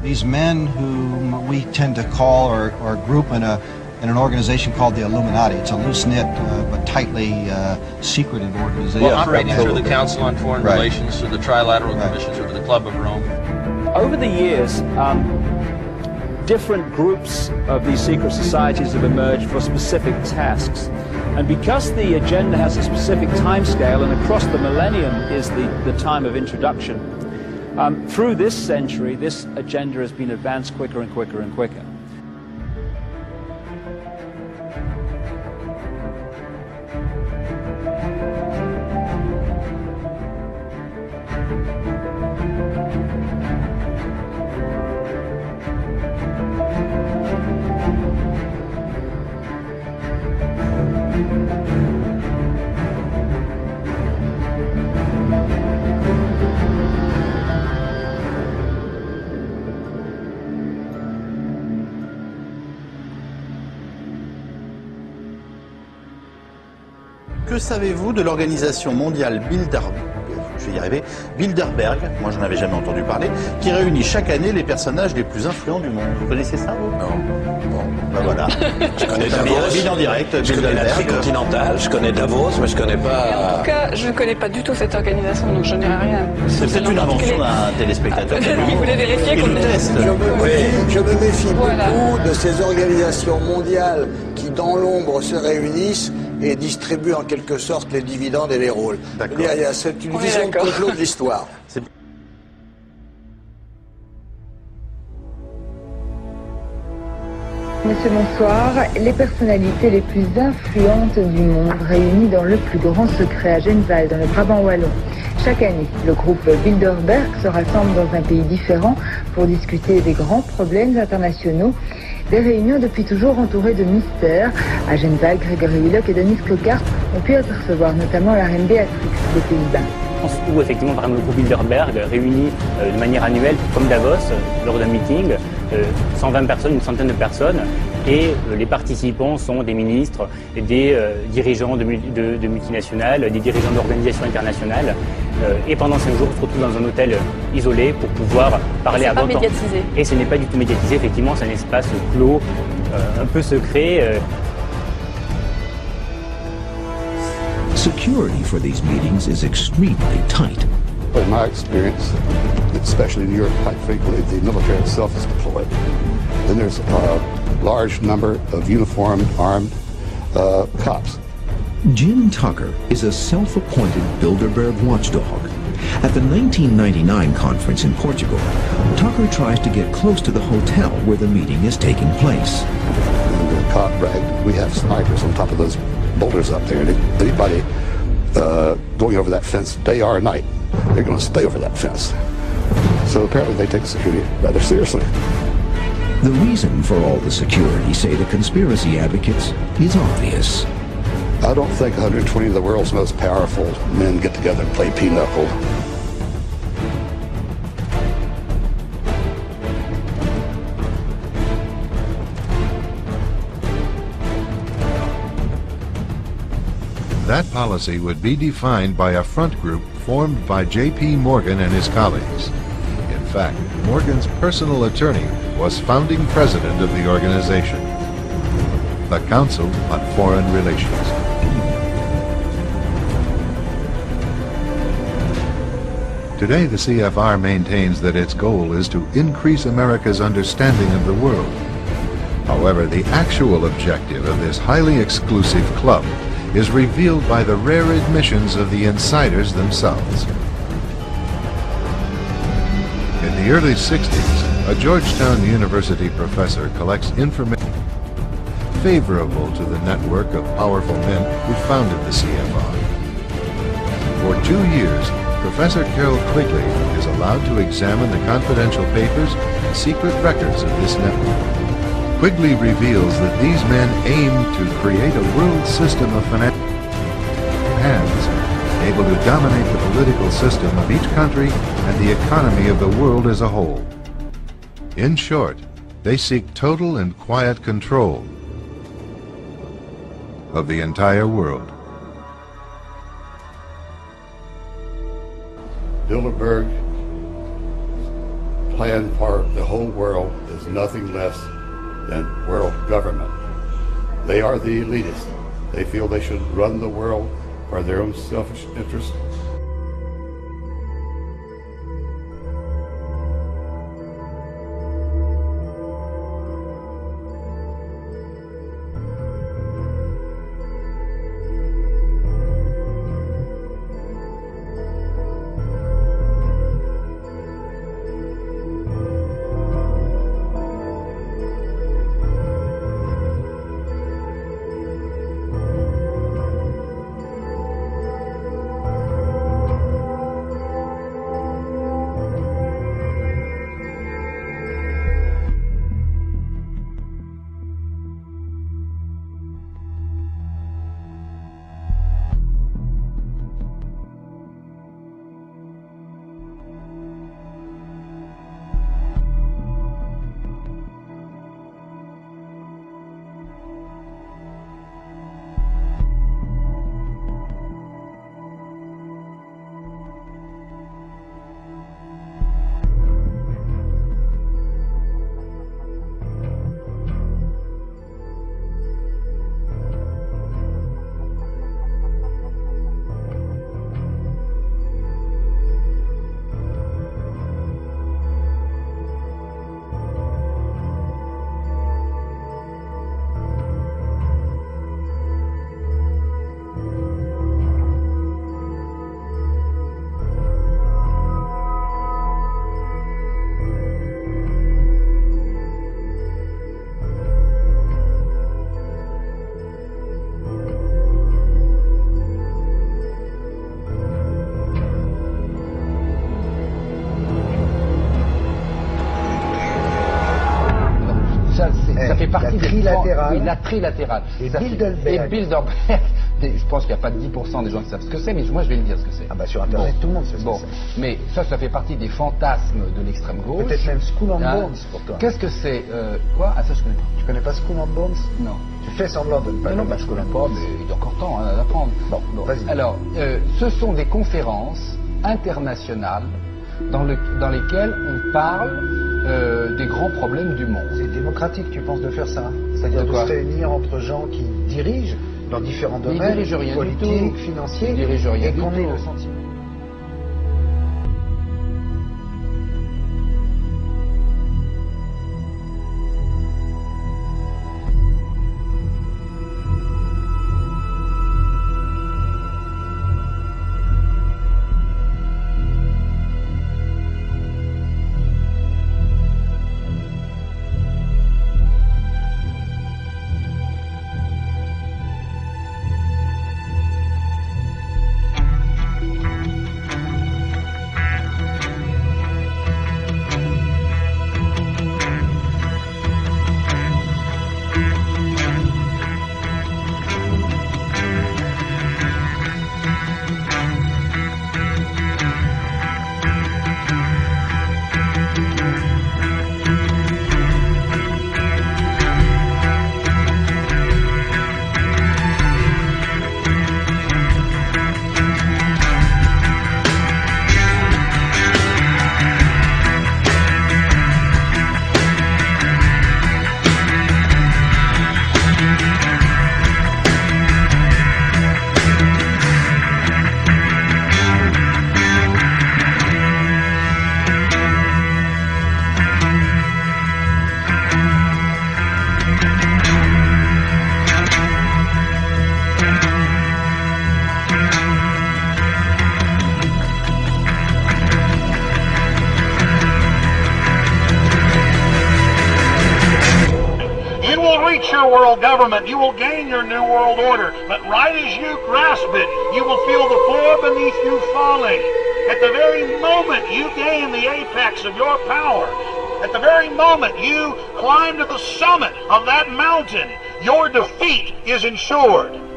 These men whom we tend to call or group in an organization called the Illuminati. It's a loose-knit but tightly secretive organization. Well, operating through the Council on Foreign Relations, through the Trilateral Commission, through the Club of Rome. Over the years, different groups of these secret societies have emerged for specific tasks. And because the agenda has a specific time scale, and across the millennium is the time of introduction, through this century, this agenda has been advanced quicker and quicker and quicker. Que savez-vous de l'organisation mondiale Bilderberg, moi j'en avais jamais entendu parler, qui réunit chaque année les personnages les plus influents du monde? Vous connaissez ça, vous? Non. Bon. Ben voilà. Je connais Davos. En direct, je connais la Tricontinentale, je connais Davos, mais je connais pas... En tout cas, je ne connais pas du tout cette organisation, donc je n'irai rien. C'est peut-être une invention d'un téléspectateur. Il voulait vérifier qu'on le teste. Je me méfie beaucoup de ces organisations mondiales qui, dans l'ombre, se réunissent et distribue en quelque sorte les dividendes et les rôles. C'est une vision de complot de l'histoire. Monsieur, bonsoir. Les personnalités les plus influentes du monde réunies dans le plus grand secret à Genval, dans le Brabant wallon. Chaque année, le groupe Bilderberg se rassemble dans un pays différent pour discuter des grands problèmes internationaux. Des réunions depuis toujours entourées de mystères. À Genval, Grégory Willock et Denis Cocart ont pu apercevoir notamment la reine Béatrix des Pays-Bas. Où effectivement, par exemple, le groupe Bilderberg réunit de manière annuelle, comme Davos, lors d'un meeting, 120 personnes, une centaine de personnes, et les participants sont des ministres, des dirigeants de multinationales, des dirigeants d'organisations internationales, et pendant 5 jours, on se retrouve dans un hôtel isolé pour pouvoir parler à bon temps. C'est pas médiatisé. Et ce n'est pas du tout médiatisé, effectivement, c'est un espace clos, un peu secret. Security for these meetings is extremely tight. In my experience, especially in Europe, quite frequently the military itself is deployed. Then there's a large number of uniformed, armed cops. Jim Tucker is a self-appointed Bilderberg watchdog. At the 1999 conference in Portugal, Tucker tries to get close to the hotel where the meeting is taking place. And the cop bragged, we have snipers on top of those boulders up there. And anybody going over that fence day or night, they're going to stay over that fence. So apparently they take security rather seriously. The reason for all the security, say the conspiracy advocates, is obvious. I don't think 120 of the world's most powerful men get together and play pinochle. That policy would be defined by a front group formed by J.P. Morgan and his colleagues. In fact, Morgan's personal attorney was founding president of the organization, the Council on Foreign Relations. Today, the CFR maintains that its goal is to increase America's understanding of the world. However, the actual objective of this highly exclusive club is revealed by the rare admissions of the insiders themselves. In the early 60s, a Georgetown University professor collects information favorable to the network of powerful men who founded the CFR. For 2 years, Professor Carroll Quigley is allowed to examine the confidential papers and secret records of this network. Quigley reveals that these men aim to create a world system of financial hands, able to dominate the political system of each country and the economy of the world as a whole. In short, they seek total and quiet control of the entire world. Bilderberg plan for the whole world is nothing less than world government. They are the elitists. They feel they should run the world for their own selfish interest. La trilatérale. Et Bilderberg. Je pense qu'il n'y a pas 10% des gens qui savent ce que c'est, mais moi je vais le dire ce que c'est. Ah bah sur Internet, tout le monde sait ce que c'est. Mais ça fait partie des fantasmes de l'extrême gauche. Peut-être même Skull and Bones pour toi. Qu'est-ce que c'est quoi? Ah ça je connais pas. Tu connais pas Skull and Bones? Non. Tu fais semblant de ne pas connaître Skull and Bones. Mais il y a encore temps à apprendre. Bon, vas-y. Alors, ce sont des conférences internationales dans lesquelles on parle des grands problèmes du monde. C'est démocratique, tu penses, de faire ça? C'est-à-dire de se réunir entre gens qui dirigent dans différents domaines, politiques, financiers, et qu'on ait le sentiment. world government, you will gain your new world order. But right as you grasp it, you will feel the floor beneath you falling. At the very moment you gain the apex of your power, at the very moment you climb to the summit of that mountain, your defeat is ensured.